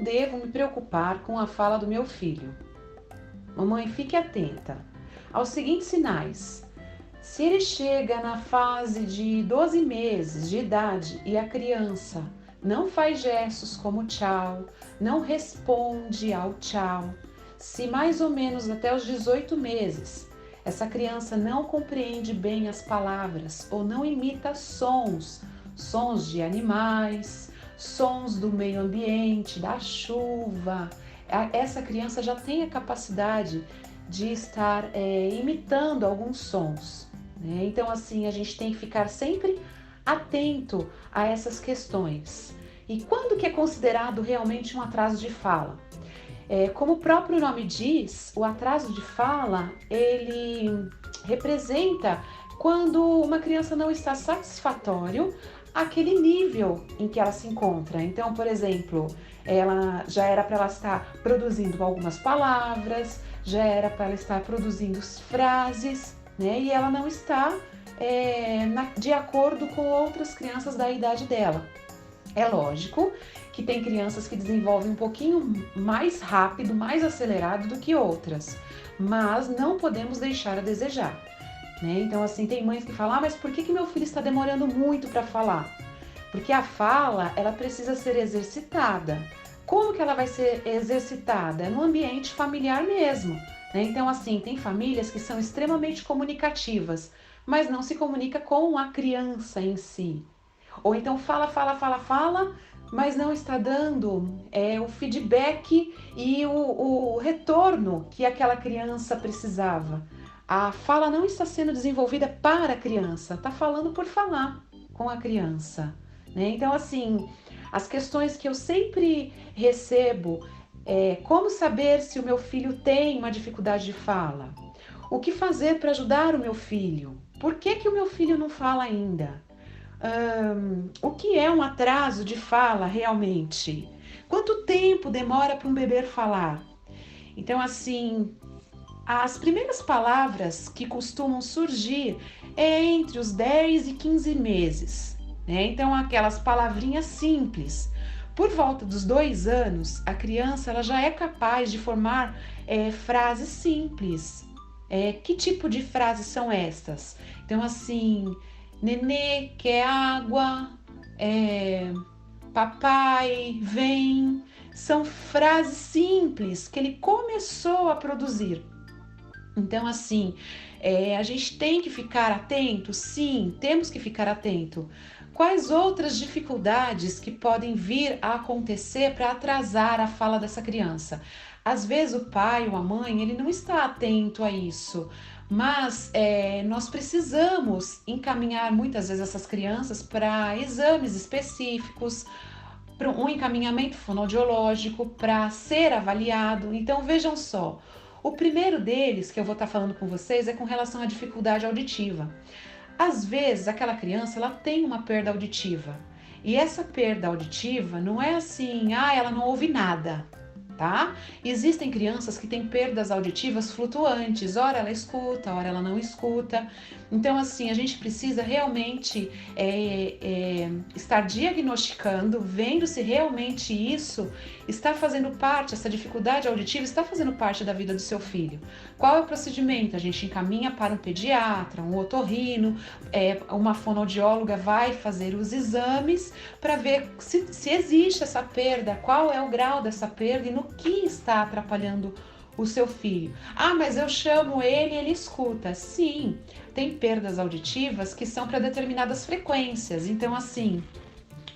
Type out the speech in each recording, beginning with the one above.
Como devo me preocupar com a fala do meu filho? Mamãe, fique atenta aos seguintes sinais. Se ele chega na fase de 12 meses de idade e a criança não faz gestos como tchau, não responde ao tchau, se mais ou menos até os 18 meses essa criança não compreende bem as palavras ou não imita sons de animais, sons do meio ambiente, da chuva, essa criança já tem a capacidade de estar imitando alguns sons, né? Então, assim, a gente tem que ficar sempre atento a essas questões. E quando que é considerado realmente um atraso de fala? Como o próprio nome diz, o atraso de fala, ele representa quando uma criança não está satisfatório àquele nível em que ela se encontra. Então, por exemplo, ela já era para ela estar produzindo algumas palavras, já era para ela estar produzindo frases, né? E ela não está de acordo com outras crianças da idade dela. É lógico que tem crianças que desenvolvem um pouquinho mais rápido, mais acelerado do que outras, mas não podemos deixar a desejar, né? Então, assim, tem mães que falam, mas por que meu filho está demorando muito para falar? Porque a fala, ela precisa ser exercitada. Como que ela vai ser exercitada? No ambiente familiar mesmo, né? Então, assim, tem famílias que são extremamente comunicativas, mas não se comunica com a criança em si. Ou então fala, mas não está dando o feedback e o retorno que aquela criança precisava. A fala não está sendo desenvolvida para a criança, está falando por falar com a criança, né? Então, assim, as questões que eu sempre recebo é como saber se o meu filho tem uma dificuldade de fala? O que fazer para ajudar o meu filho? Por que o meu filho não fala ainda? O que é um atraso de fala realmente? Quanto tempo demora para um bebê falar? Então, assim, as primeiras palavras que costumam surgir é entre os 10 e 15 meses, né? Então, aquelas palavrinhas simples. Por volta dos 2 anos, a criança ela já é capaz de formar frases simples. Que tipo de frases são estas? Então, assim, nenê quer água, papai vem. São frases simples que ele começou a produzir. Então, assim, a gente tem que ficar atento? Sim, temos que ficar atento. Quais outras dificuldades que podem vir a acontecer para atrasar a fala dessa criança? Às vezes o pai ou a mãe, ele não está atento a isso, mas nós precisamos encaminhar muitas vezes essas crianças para exames específicos, para um encaminhamento fonoaudiológico, para ser avaliado. Então vejam só, o primeiro deles que eu vou estar falando com vocês é com relação à dificuldade auditiva. Às vezes aquela criança ela tem uma perda auditiva e essa perda auditiva não é assim, ela não ouve nada. Tá? Existem crianças que têm perdas auditivas flutuantes, ora ela escuta, ora ela não escuta. Então, assim, a gente precisa realmente estar diagnosticando, vendo se realmente isso está fazendo parte, essa dificuldade auditiva está fazendo parte da vida do seu filho. Qual é o procedimento? A gente encaminha para um pediatra, um otorrino, uma fonoaudióloga vai fazer os exames para ver se existe essa perda, qual é o grau dessa perda e no que está atrapalhando o seu filho. Mas eu chamo ele e ele escuta. Sim, tem perdas auditivas que são para determinadas frequências. Então, assim,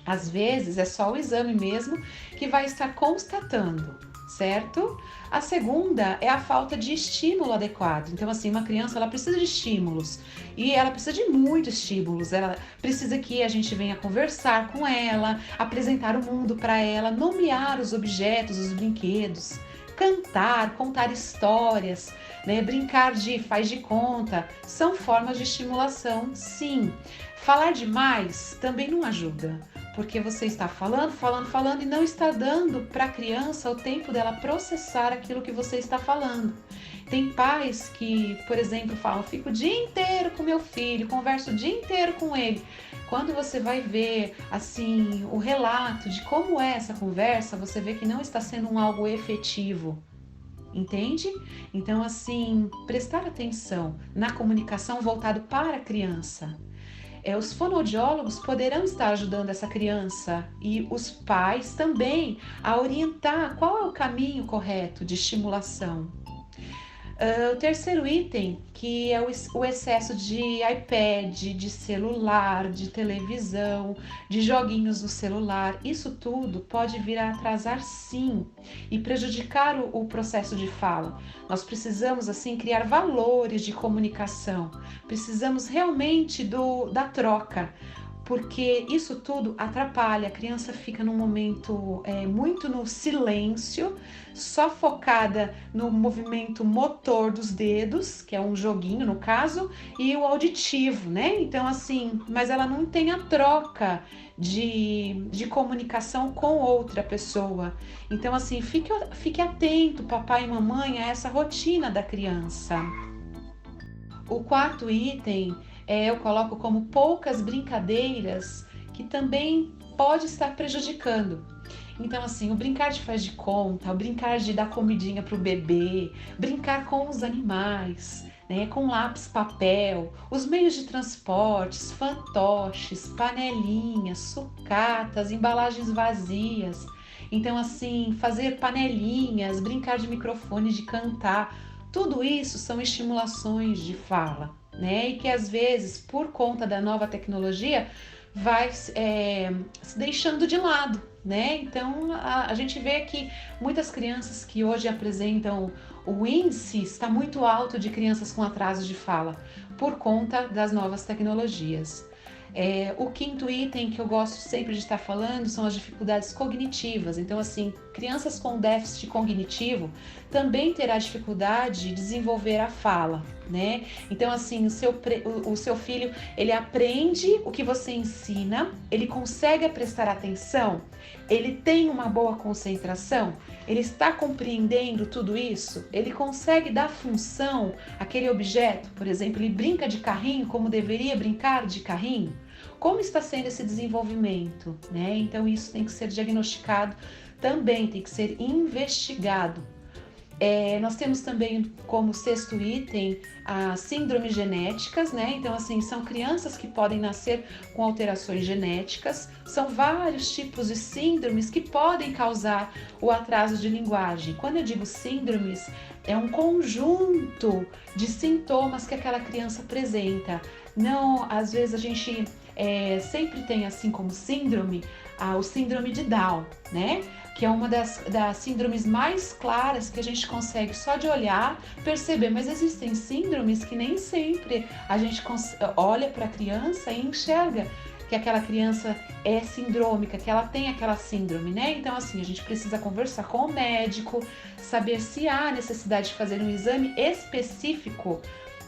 às vezes é só o exame mesmo que vai estar constatando, certo? A segunda é a falta de estímulo adequado. Então, assim, uma criança ela precisa de estímulos e ela precisa de muitos estímulos. Ela precisa que a gente venha conversar com ela, apresentar o mundo para ela, nomear os objetos, os brinquedos, cantar, contar histórias, né? Brincar de faz de conta. São formas de estimulação, sim. Falar demais também não ajuda. Porque você está falando e não está dando para a criança o tempo dela processar aquilo que você está falando. Tem pais que, por exemplo, falam, fico o dia inteiro com meu filho, converso o dia inteiro com ele, Quando você vai ver, assim, o relato de como é essa conversa, você vê que não está sendo algo efetivo. Entende? Então, assim, prestar atenção na comunicação voltado para a criança. Os fonoaudiólogos poderão estar ajudando essa criança e os pais também a orientar qual é o caminho correto de estimulação. O terceiro item, que é o excesso de iPad, de celular, de televisão, de joguinhos no celular, isso tudo pode vir a atrasar sim e prejudicar o processo de fala. Nós precisamos assim criar valores de comunicação, precisamos realmente da troca, porque isso tudo atrapalha, a criança fica num momento muito no silêncio, só focada no movimento motor dos dedos, que é um joguinho no caso, e o auditivo, né? Então assim, mas ela não tem a troca de comunicação com outra pessoa. Então assim, fique atento, papai e mamãe, a essa rotina da criança. O quarto item eu coloco como poucas brincadeiras, que também pode estar prejudicando. Então, assim, o brincar de faz de conta, o brincar de dar comidinha para o bebê, brincar com os animais, né, com lápis, papel, os meios de transportes, fantoches, panelinhas, sucatas, embalagens vazias. Então, assim, fazer panelinhas, brincar de microfone, de cantar, tudo isso são estimulações de fala, né? E que às vezes, por conta da nova tecnologia, vai se deixando de lado, né? Então a gente vê que muitas crianças que hoje apresentam o índice está muito alto de crianças com atraso de fala por conta das novas tecnologias. O quinto item que eu gosto sempre de estar falando são as dificuldades cognitivas. Então, assim, crianças com déficit cognitivo também terá dificuldade de desenvolver a fala, né? Então, assim, o seu filho, ele aprende o que você ensina, ele consegue prestar atenção, ele tem uma boa concentração, ele está compreendendo tudo isso, ele consegue dar função àquele objeto, por exemplo, ele brinca de carrinho como deveria brincar de carrinho. Como está sendo esse desenvolvimento, né? Então isso tem que ser diagnosticado também, tem que ser investigado. Nós temos também como sexto item as síndromes genéticas, né? Então assim, são crianças que podem nascer com alterações genéticas, são vários tipos de síndromes que podem causar o atraso de linguagem. Quando eu digo síndromes, é um conjunto de sintomas que aquela criança apresenta. Não, às vezes a gente sempre tem assim como síndrome, o síndrome de Down, né? Que é uma das síndromes mais claras que a gente consegue só de olhar perceber, mas existem síndromes que nem sempre a gente olha para a criança e enxerga que aquela criança é sindrômica, que ela tem aquela síndrome, né? Então assim, a gente precisa conversar com o médico, saber se há necessidade de fazer um exame específico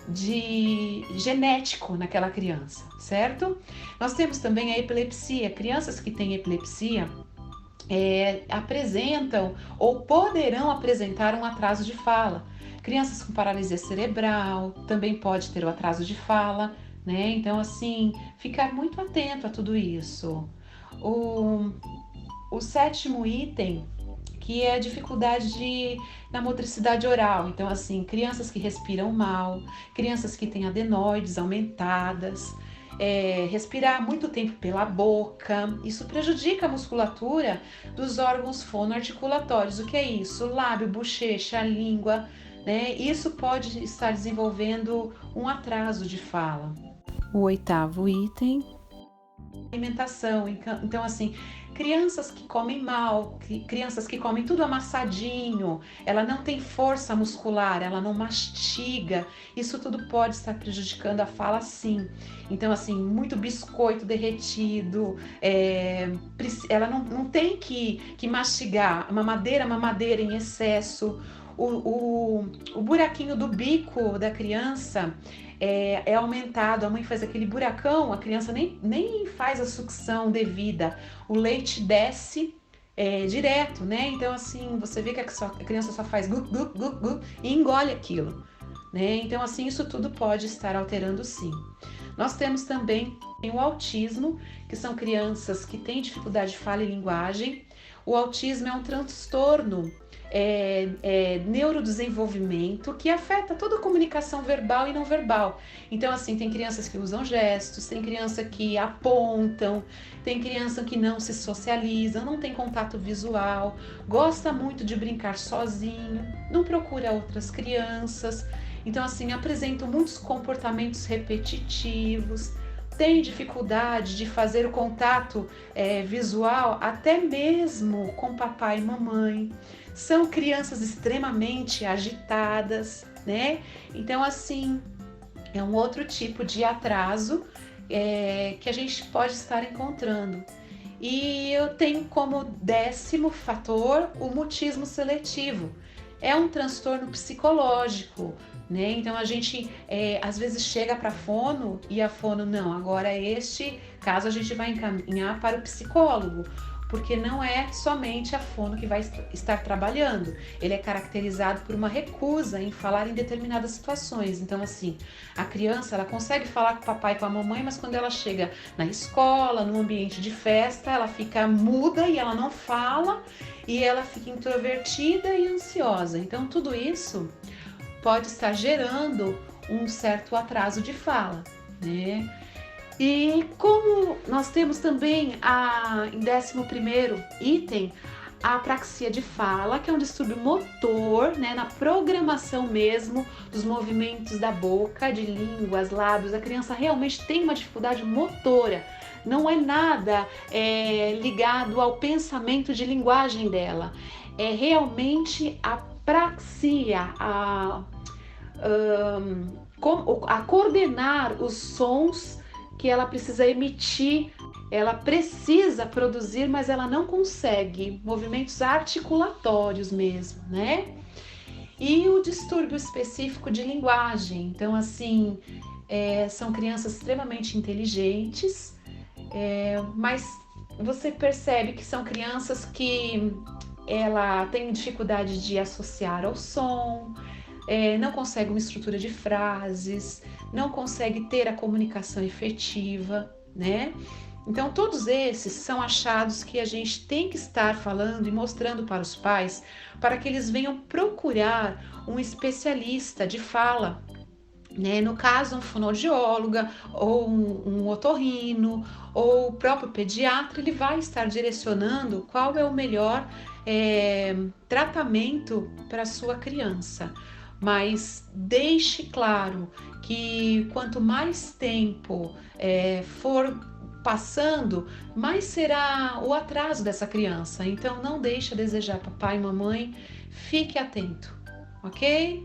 de genético naquela criança, certo? Nós temos também a epilepsia. Crianças que têm epilepsia apresentam ou poderão apresentar um atraso de fala. Crianças com paralisia cerebral também pode ter o atraso de fala, né? Então, assim, ficar muito atento a tudo isso. O sétimo item, que é a dificuldade na motricidade oral. Então, assim, crianças que respiram mal, crianças que têm adenoides aumentadas, respirar muito tempo pela boca, isso prejudica a musculatura dos órgãos fonoarticulatórios. O que é isso? Lábio, bochecha, língua, né? Isso pode estar desenvolvendo um atraso de fala. O oitavo item, alimentação. Então, assim, crianças que comem mal, crianças que comem tudo amassadinho, ela não tem força muscular, ela não mastiga, isso tudo pode estar prejudicando a fala sim. Então, assim, muito biscoito derretido, ela não tem que mastigar, mamadeira em excesso, o buraquinho do bico da criança é aumentado, a mãe faz aquele buracão, a criança nem faz a sucção devida, o leite desce direto, né? Então assim, você vê que a criança só faz gu, gu, gu, gu, e engole aquilo, né? Então assim, isso tudo pode estar alterando sim. Nós temos também o autismo, que são crianças que têm dificuldade de fala e linguagem. O autismo é um transtorno neurodesenvolvimento que afeta toda a comunicação verbal e não verbal. Então, assim, tem crianças que usam gestos, tem criança que apontam, tem criança que não se socializa, não tem contato visual, gosta muito de brincar sozinho, não procura outras crianças. Então, assim, apresentam muitos comportamentos repetitivos, tem dificuldade de fazer o contato visual até mesmo com papai e mamãe. São crianças extremamente agitadas, né? Então, assim, é um outro tipo de atraso que a gente pode estar encontrando. E eu tenho como 10º fator o mutismo seletivo. É um transtorno psicológico, né? Então a gente às vezes chega para a fono e a fono, não, agora este caso a gente vai encaminhar para o psicólogo, porque não é somente a fono que vai estar trabalhando. Ele é caracterizado por uma recusa em falar em determinadas situações. Então, assim, a criança, ela consegue falar com o papai e com a mamãe, mas quando ela chega na escola, no ambiente de festa, ela fica muda e ela não fala, e ela fica introvertida e ansiosa. Então, tudo isso pode estar gerando um certo atraso de fala, né? E como nós temos também em 11º item, a apraxia de fala, que é um distúrbio motor, né, na programação mesmo dos movimentos da boca, de línguas, lábios. A criança realmente tem uma dificuldade motora, não é nada ligado ao pensamento de linguagem dela. É realmente a apraxia, a coordenar os sons que ela precisa emitir, ela precisa produzir, mas ela não consegue, movimentos articulatórios mesmo, né? E o distúrbio específico de linguagem, então assim, são crianças extremamente inteligentes, mas você percebe que são crianças que ela tem dificuldade de associar ao som, não consegue uma estrutura de frases, não consegue ter a comunicação efetiva, né? Então, todos esses são achados que a gente tem que estar falando e mostrando para os pais, para que eles venham procurar um especialista de fala, né? No caso, um fonoaudióloga ou um otorrino ou o próprio pediatra, ele vai estar direcionando qual é o melhor tratamento para a sua criança. Mas deixe claro que quanto mais tempo for passando, mais será o atraso dessa criança. Então não deixe a desejar, papai e mamãe, fique atento, ok?